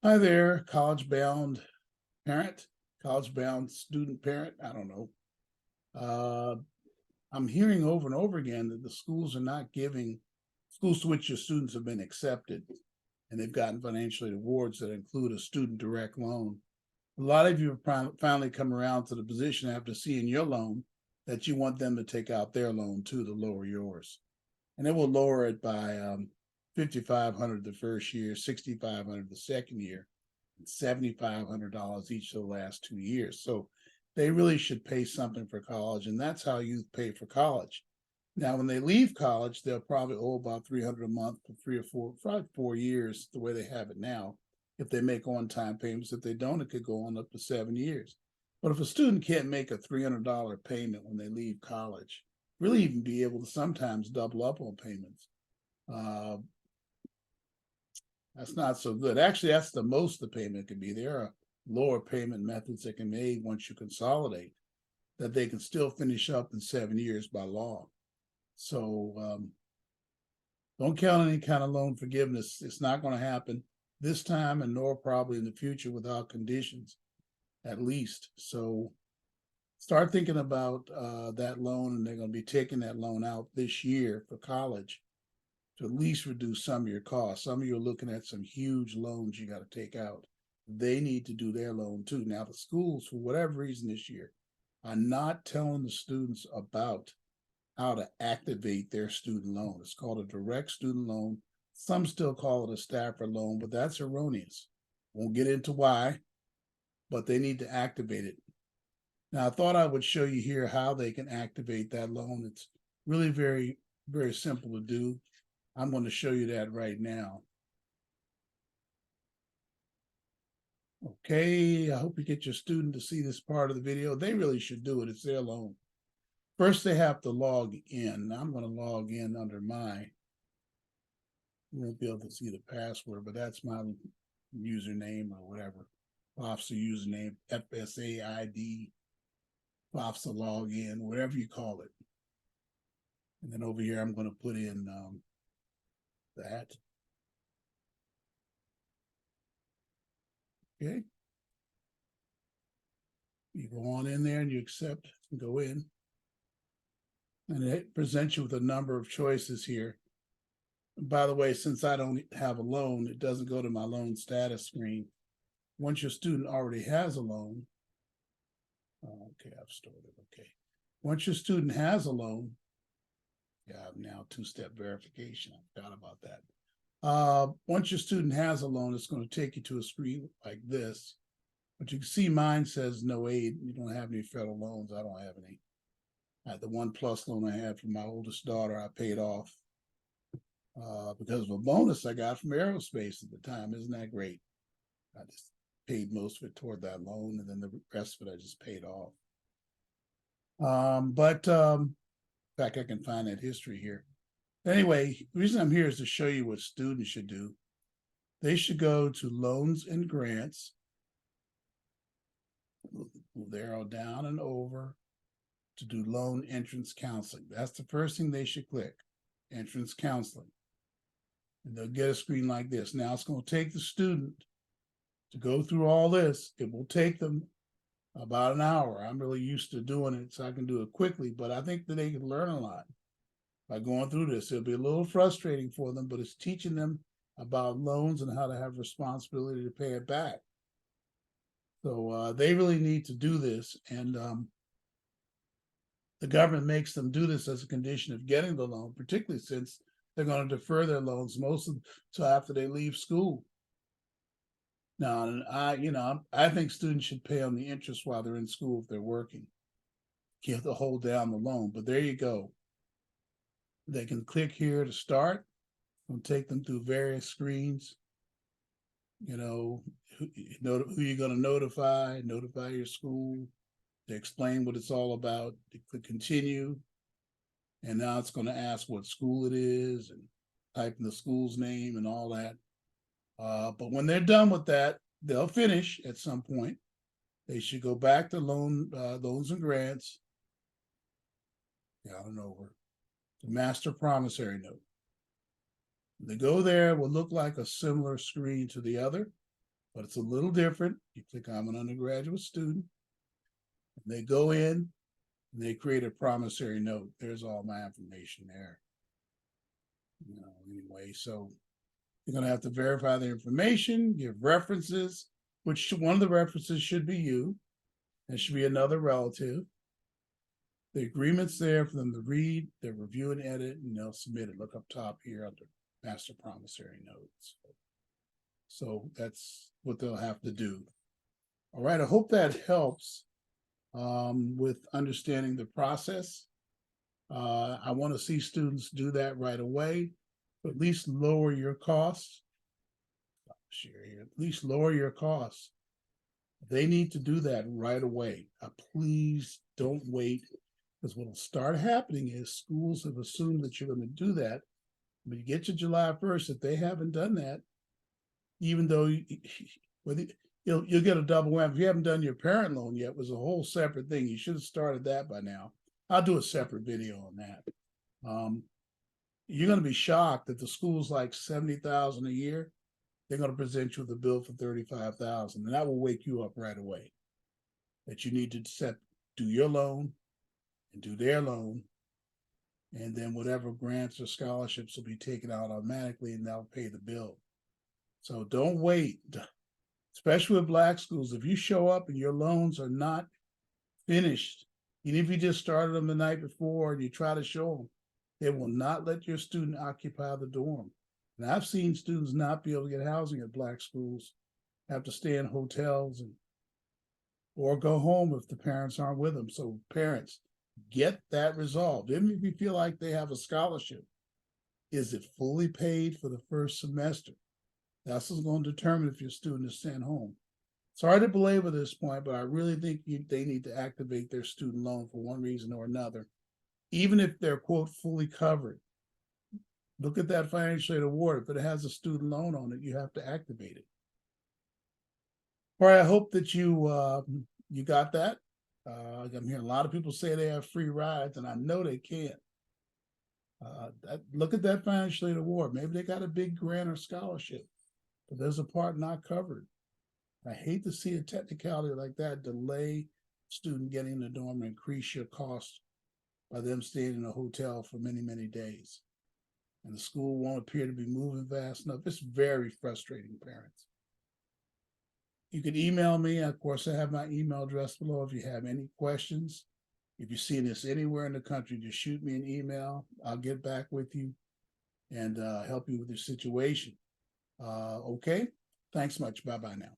Hi there, college-bound parent, college-bound student parent. I don't know. Uh, I'm hearing over and over again that the schools are not giving schools to which your students have been accepted, and they've gotten financial awards that include a student direct loan. A lot of you have finally come around to the position after seeing your loan that you want them to take out their loan too to lower yours, and it will lower it by 5,500 the first year, 6,500 the second year, $7,500 each of the last 2 years. So they really should pay something for college, and that's how youth pay for college. Now, when they leave college, they'll probably owe about 300 a month for 3 or 4, probably 4 years, the way they have it now. If they make on-time payments, if they don't, it could go on up to 7 years. But if a student can't make a $300 payment when they leave college, really even be able to sometimes double up on payments, uh, that's not so good. Actually, that's the most the payment can be. There are lower payment methods that can be made once you consolidate that they can still finish up in 7 years by law. So don't count on any kind of loan forgiveness. It's not going to happen this time, and nor probably in the future without conditions, at least. So start thinking about that loan, and they're going to be taking that loan out this year for college to at least reduce some of your costs. Some of you are looking at some huge loans you got to take out. They need to do their loan too. Now, the schools, for whatever reason this year, are not telling the students about how to activate their student loan. It's called a direct student loan. Some still call it a Stafford loan, but that's erroneous. Won't get into why, but they need to activate it. Now, I thought I would show you here how they can activate that loan. It's really very, very simple to do. I'm going to show you that right now. Okay, I hope you get your student to see this part of the video. They really should do it. It's their loan. First, they have to log in. Now, I'm going to log in under my, you won't be able to see the password, but that's my username or whatever. FOFSA username, FSAID, FOFSA login, whatever you call it. And then over here, I'm going to put in that. Okay. You go on in there and you accept and go in. And it presents you with a number of choices here. And by the way, since I don't have a loan, it doesn't go to my loan status screen. Once your student already has a loan, okay, I've started, okay. Once your student has a loan, yeah, now two-step verification, I forgot about that. Once your student has a loan, it's going to take you to a screen like this. But you can see mine says no aid. You don't have any federal loans. I don't have any. The one plus loan I had from my oldest daughter, I paid off because of a bonus I got from aerospace at the time. Isn't that great? I just paid most of it toward that loan, and then the rest of it I just paid off. In fact, I can find that history here. Anyway, the reason I'm here is to show you what students should do. They should go to loans and grants, move the arrow down and over to do loan entrance counseling. That's the first thing they should click, entrance counseling. And they'll get a screen like this. Now it's going to take the student to go through all this. It will take them about an hour. I'm really used to doing it, so I can do it quickly, but I think that they can learn a lot by going through this. It'll be a little frustrating for them, but it's teaching them about loans and how to have responsibility to pay it back. So they really need to do this, and the government makes them do this as a condition of getting the loan, particularly since they're going to defer their loans most of till after they leave school. Now, I think students should pay on the interest while they're in school if they're working. You have to hold down the loan, but there you go. They can click here to start. It'll take them through various screens. You know, who you're going to notify your school. They explain what it's all about. They click continue. And now it's going to ask what school it is and type in the school's name and all that. But when they're done with that, they'll finish at some point. They should go back to loans and grants, down and over, to master promissory note. They go there, will look like a similar screen to the other, but it's a little different. You click I'm an undergraduate student, and they go in, and they create a promissory note. There's all my information there. Anyway, so you're going to have to verify the information, give references, which one of the references should be you. It should be another relative. The agreement's there for them to read, they review and edit, and they'll submit it. Look up top here under master promissory notes. So that's what they'll have to do. All right, I hope that helps with understanding the process. I want to see students do that right away, but at least lower your costs. Share here, at least lower your costs. They need to do that right away. Please don't wait, because what will start happening is schools have assumed that you're going to do that. When you get to July 1st, if they haven't done that, even though you'll get a double whammy. If you haven't done your parent loan yet, it was a whole separate thing. You should have started that by now. I'll do a separate video on that. You're going to be shocked that the school's like $70,000 a year. They're going to present you with a bill for $35,000, and that will wake you up right away. That you need to do your loan and do their loan, and then whatever grants or scholarships will be taken out automatically, and that'll pay the bill. So don't wait, especially with Black schools. If you show up and your loans are not finished, even if you just started them the night before and you try to show them, they will not let your student occupy the dorm. And I've seen students not be able to get housing at Black schools, have to stay in hotels or go home if the parents aren't with them. So parents, get that resolved. Even if you feel like they have a scholarship, is it fully paid for the first semester? That's what's going to determine if your student is sent home. Sorry to belabor this point, but I really think they need to activate their student loan for one reason or another, even if they're, quote, fully covered. Look at that financial aid award. If it has a student loan on it, you have to activate it. All right, I hope that you got that. I'm hearing a lot of people say they have free rides, and I know they can't. Look at that financial aid award. Maybe they got a big grant or scholarship, but there's a part not covered. I hate to see a technicality like that delay student getting in the dorm and increase your cost by them staying in a hotel for many, many days. And the school won't appear to be moving fast enough. It's very frustrating, parents. You can email me. Of course, I have my email address below if you have any questions. If you see this anywhere in the country, just shoot me an email. I'll get back with you and help you with your situation. Okay? Thanks much. Bye-bye now.